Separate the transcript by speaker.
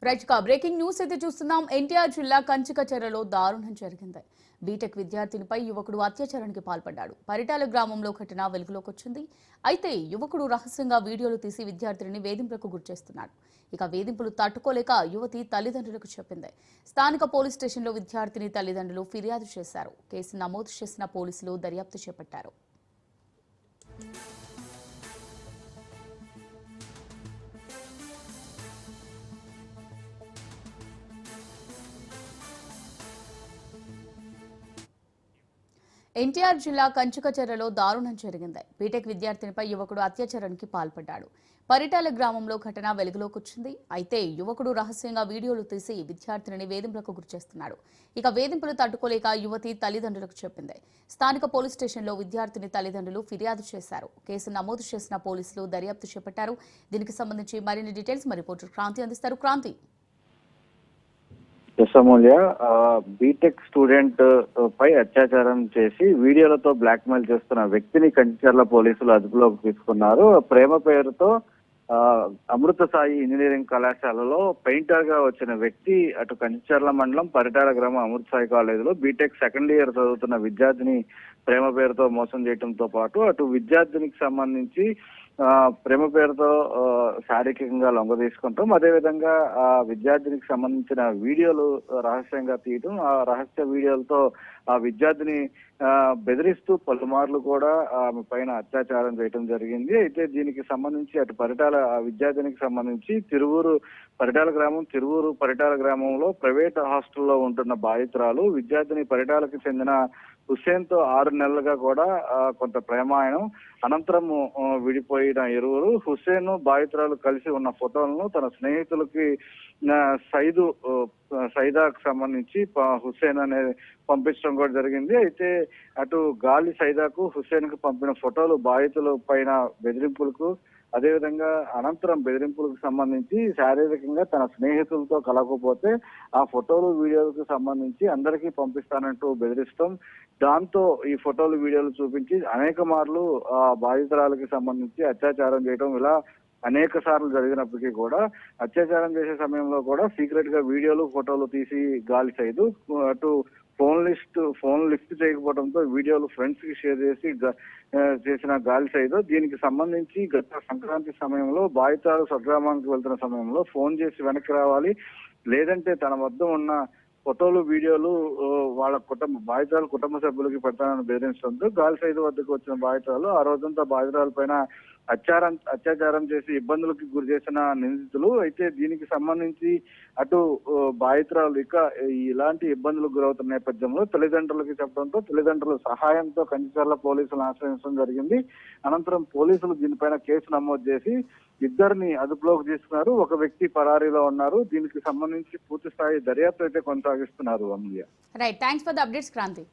Speaker 1: Right కా breaking news అయితే చూస్తున్నాం. ఎన్టీఆర్ జిల్లా కంచికచెర్లలో దారుణం జరిగింది. బీటెక్ విద్యార్థినిపై యువకుడు అత్యాచారానికి పాల్పడ్డాడు. పరిటాల గ్రామంలో ఘటన వెలుగులోకి వచ్చింది. అయితే యువకుడు రహస్యంగా వీడియోలు తీసి విద్యార్థిని వేధింపులకు గురిచేస్తున్నాడు. ఇక వేధింపులు తట్టుకోలేక యువతి తల్లిదండ్రులకు చెప్పింది. స్థానిక పోలీస్ స్టేషన్లో విద్యార్థిని తల్లిదండ్రులు ఫిర్యాదు చేశారు. కేసు నమోదు చేసిన పోలీసులు దర్యాప్తు చేపట్టారు. ఎన్టీఆర్ జిల్లా కంచికచెర్లలో దారుణం జరిగింది. బీటెక్ విద్యార్థినిపై యువకుడు అత్యాచారానికి పాల్పడ్డాడు. పరిటాల గ్రామంలో ఘటన వెలుగులోకి వచ్చింది. అయితే యువకుడు రహస్యంగా వీడియోలు తీసి విద్యార్థిని వేధింపులకు గురిచేస్తున్నాడు. ఇక వేధింపులు తట్టుకోలేక యువతి తల్లిదండ్రులకు చెప్పింది. స్థానిక పోలీస్ స్టేషన్లో విద్యార్థిని తల్లిదండ్రులు ఫిర్యాదు చేశారు. కేసు నమోదు చేసిన పోలీసులు దర్యాప్తు చేపట్టారు. దీనికి సంబంధించి మరిన్ని డీటెయిల్స్ మా రిపోర్టర్ క్రాంతి అందిస్తారు. క్రాంతి.
Speaker 2: అమూల్య, బీటెక్ స్టూడెంట్ పై అత్యాచారం చేసి వీడియోలతో బ్లాక్ మెయిల్ చేస్తున్న వ్యక్తిని కంచిచర్ల పోలీసులు అదుపులోకి తీసుకున్నారు. ప్రేమ పేరుతో అమృత సాయి ఇంజనీరింగ్ కళాశాలలో పెయింటర్ గా వచ్చిన వ్యక్తి అటు కంచిచర్ల మండలం పరిటాల గ్రామం అమృత సాయి కాలేజీలో బీటెక్ సెకండ్ ఇయర్ చదువుతున్న విద్యార్థిని ప్రేమ పేరుతో మోసం చేయడంతో పాటు అటు విద్యార్థినికి సంబంధించి ప్రేమ పేరుతో శారీరకంగా లొంగ తీసుకుంటాం, అదేవిధంగా ఆ విద్యార్థినికి సంబంధించిన వీడియోలు రహస్యంగా తీయటం, ఆ రహస్య వీడియోలతో ఆ విద్యార్థిని బెదిరిస్తూ పలుమార్లు కూడా ఆమె పైన అత్యాచారం చేయడం జరిగింది. అయితే దీనికి సంబంధించి అటు పరిటాల విద్యార్థినికి సంబంధించి పరిటాల గ్రామంలో ప్రైవేట్ హాస్టల్లో ఉంటున్న బాధితురాలు విద్యార్థిని పరిటాలకు చెందిన హుస్సేన్ తో 6 నెలలుగా కూడా కొంత ప్రేమాయణం అనంతరం విడిపోయిన ఇరువురు హుస్సేన్ బాధితురాలు కలిసి ఉన్న ఫోటోలను తన స్నేహితులకి సైదాకు సంబంధించి హుస్సేన్ అనేది పంపించడం కూడా జరిగింది. అయితే అటు గాలి సైదాకు హుస్సేన్ కు పంపిన ఫోటోలు బాధితుల పైన బెదిరింపులకు, అదేవిధంగా అనంతరం బెదిరింపులకు సంబంధించి శారీరకంగా తన స్నేహితులతో కలగకపోతే ఆ ఫోటోలు వీడియోలకు సంబంధించి అందరికీ పంపిస్తానంటూ బెదిరిస్తాం. దాంతో ఈ ఫోటోలు వీడియోలు చూపించి అనేక మార్లు ఆ బాధితురాలకి సంబంధించి అత్యాచారం చేయడం ఇలా అనేక సార్లు జరిగినప్పటికీ కూడా అత్యాచారం చేసే సమయంలో కూడా సీక్రెట్ గా వీడియోలు ఫోటోలు తీసి గాలి సైదు అటు ఫోన్ లిఫ్ట్ చేయకపోవడంతో వీడియోలు ఫ్రెండ్స్ కి షేర్ చేసిన గాలి సైదు దీనికి సంబంధించి గత సంక్రాంతి సమయంలో బాధితురాలు స్వగ్రామానికి వెళ్తున్న సమయంలో ఫోన్ చేసి వెనక్కి రావాలి, లేదంటే తన వద్ద ఉన్న ఫోటోలు వీడియోలు వాళ్ళ బాధితురాలు కుటుంబ సభ్యులకి పెడతానని బెదిరించడంతో గాలి సైదు వద్దకు వచ్చిన బాధితురాలు ఆ రోజంతా బాధితురాల పైన అత్యాచారం చేసి ఇబ్బందులకు గురి చేసిన నిందితులు. అయితే దీనికి సంబంధించి అటు బాధితురాలు ఇక ఇలాంటి ఇబ్బందులకు గురవుతున్న నేపథ్యంలో తల్లిదండ్రులకి చెప్పడంతో తల్లిదండ్రుల సహాయంతో కంచిచర్ల పోలీసులను ఆశ్రయించడం జరిగింది. అనంతరం పోలీసులు దీనిపైన కేసు నమోదు చేసి ఇద్దరిని అదుపులోకి తీసుకున్నారు. ఒక వ్యక్తి పరారీలో ఉన్నారు. దీనికి సంబంధించి పూర్తి స్థాయి దర్యాప్తు అయితే కొనసాగిస్తున్నారు. Amulya.
Speaker 1: Right, thanks for the updates Kranti.